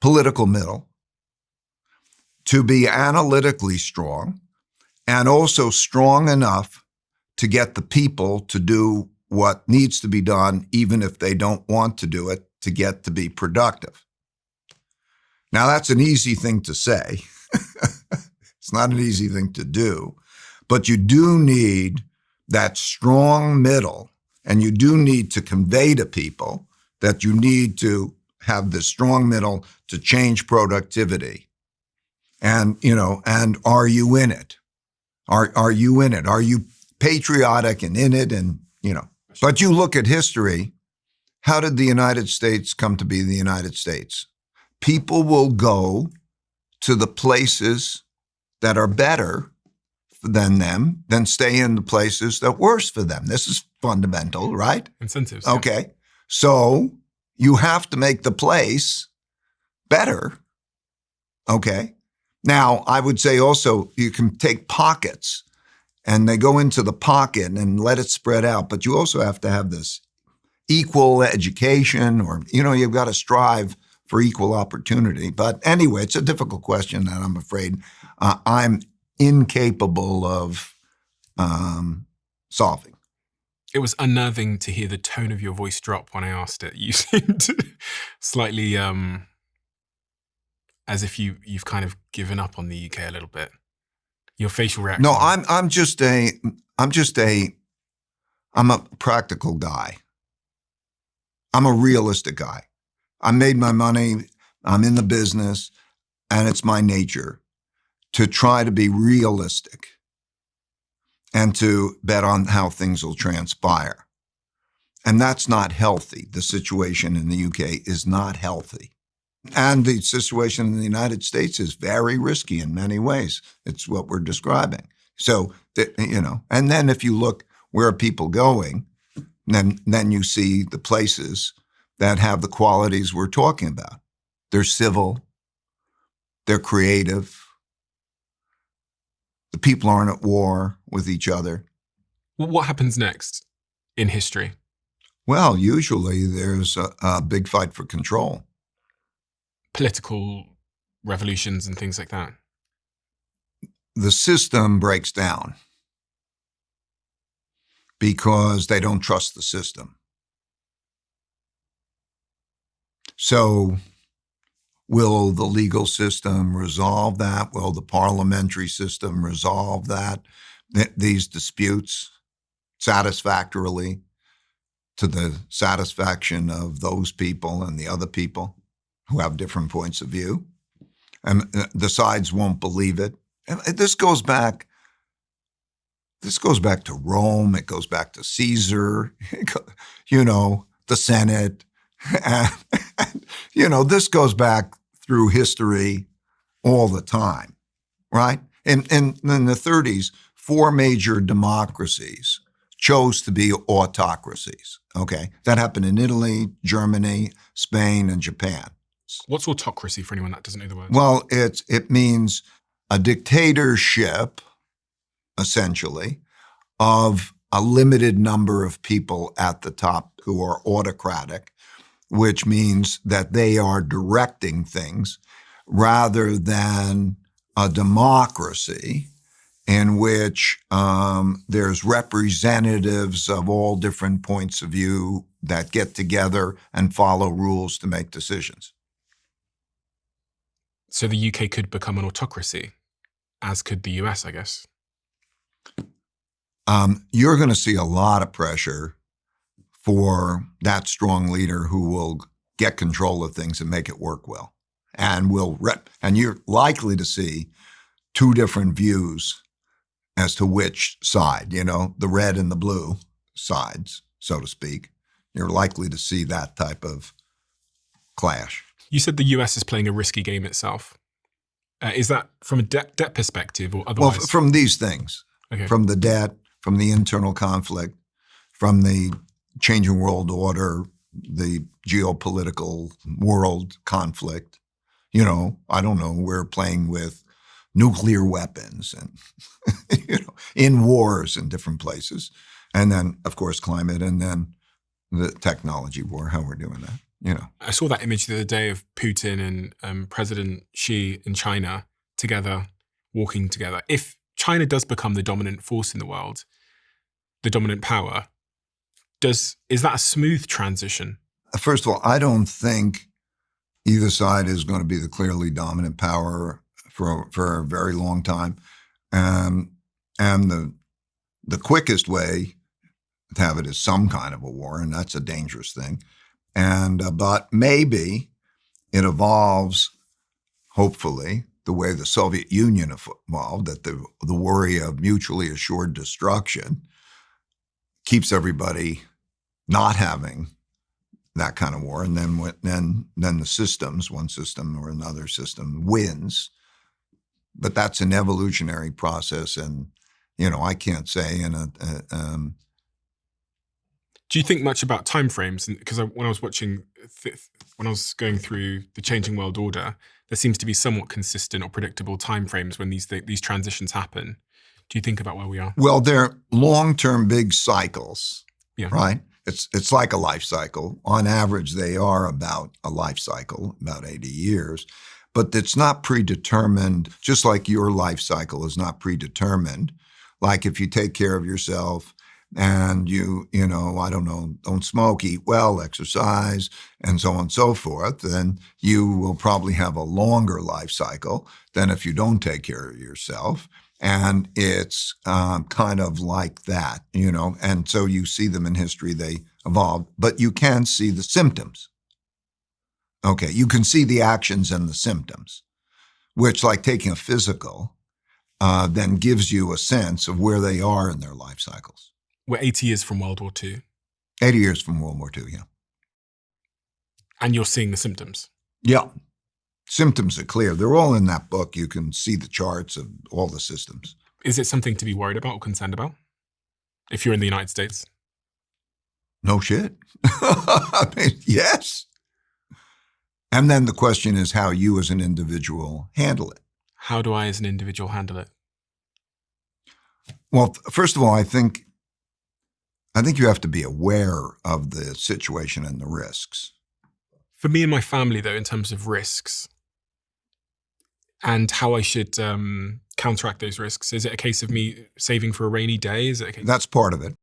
political middle, to be analytically strong, and also strong enough to get the people to do what needs to be done, even if they don't want to do it, to get to be productive. Now, that's an easy thing to say. It's not an easy thing to do, but you do need that strong middle, and you do need to convey to people that you need to have this strong middle to change productivity. And, and are you in it? Are you in it? Are you patriotic and in it? And, but you look at history, how did the United States come to be the United States? People will go to the places that are better than them than stay in the places that are worse for them. This is fundamental, right? Incentives. Okay. Yeah. So you have to make the place better. Okay. Now, I would say also you can take pockets and they go into the pocket and let it spread out. But you also have to have this equal education, or, you've got to strive for equal opportunity. But anyway, it's a difficult question that I'm afraid I'm incapable of solving. It was unnerving to hear the tone of your voice drop when I asked it. You seemed slightly as if you've kind of given up on the UK a little bit. Your facial reaction. No, I'm a practical guy. I'm a realistic guy. I made my money. I'm in the business, and it's my nature to try to be realistic and to bet on how things will transpire. And that's not healthy. The situation in the UK is not healthy. And the situation in the United States is very risky in many ways. It's what we're describing. So, and then if you look where are people going, then you see the places that have the qualities we're talking about. They're civil, they're creative, the people aren't at war with each other. Well, what happens next in history? Well, usually there's a big fight for control. Political revolutions and things like that. The system breaks down because they don't trust the system. So will the legal system resolve that? Will the parliamentary system resolve these disputes satisfactorily to the satisfaction of those people and the other people who have different points of view? And the sides won't believe it. And this goes back to Rome. It goes back to Caesar, the Senate. And this goes back through history all the time, right? In the 30s, 4 major democracies chose to be autocracies, okay? That happened in Italy, Germany, Spain, and Japan. What's autocracy for anyone that doesn't know the word? Well, it means a dictatorship, essentially, of a limited number of people at the top who are autocratic, which means that they are directing things rather than a democracy in which there's representatives of all different points of view that get together and follow rules to make decisions. So the UK could become an autocracy, as could the US, I guess. You're going to see a lot of pressure for that strong leader who will get control of things and make it work well. And and you're likely to see 2 different views as to which side, the red and the blue sides, so to speak. You're likely to see that type of clash. You said the US is playing a risky game itself. Is that from a debt perspective or otherwise? Well, from these things, okay. From the debt, from the internal conflict, from the changing world order, the geopolitical world conflict. I don't know, we're playing with nuclear weapons and, in wars in different places. And then, of course, climate, and then the technology war, how we're doing that. I saw that image the other day of Putin and President Xi in China together, walking together. If China does become the dominant force in the world, the dominant power, is that a smooth transition? First of all, I don't think either side is going to be the clearly dominant power for a very long time. And the quickest way to have it is some kind of a war, and that's a dangerous thing. But maybe it evolves, hopefully, the way the Soviet Union evolved, that the worry of mutually assured destruction keeps everybody not having that kind of war, and then the systems, one system or another system, wins. But that's an evolutionary process, and I can't say Do you think much about timeframes? Because when I was going through the changing world order, there seems to be somewhat consistent or predictable timeframes when these transitions happen. Do you think about where we are? Well, they're long-term big cycles, Yeah. right? It's like a life cycle. On average, they are about a life cycle, about 80 years. But it's not predetermined, just like your life cycle is not predetermined. Like if you take care of yourself and don't smoke, eat well, exercise, and so on and so forth, then you will probably have a longer life cycle than if you don't take care of yourself. And it's kind of like that, and so you see them in history, they evolve, but you can see the symptoms. Okay, you can see the actions and the symptoms, which, like taking a physical, then gives you a sense of where they are in their life cycles. We're 80 years from World War II. 80 years from World War II, yeah. And you're seeing the symptoms? Yeah. Symptoms are clear. They're all in that book. You can see the charts of all the systems. Is it something to be worried about or concerned about if you're in the United States? No shit. I mean, yes. And then the question is how you as an individual handle it. How do I as an individual handle it? Well, first of all, I think you have to be aware of the situation and the risks. For me and my family, though, in terms of risks and how I should counteract those risks, is it a case of me saving for a rainy day? That's part of it.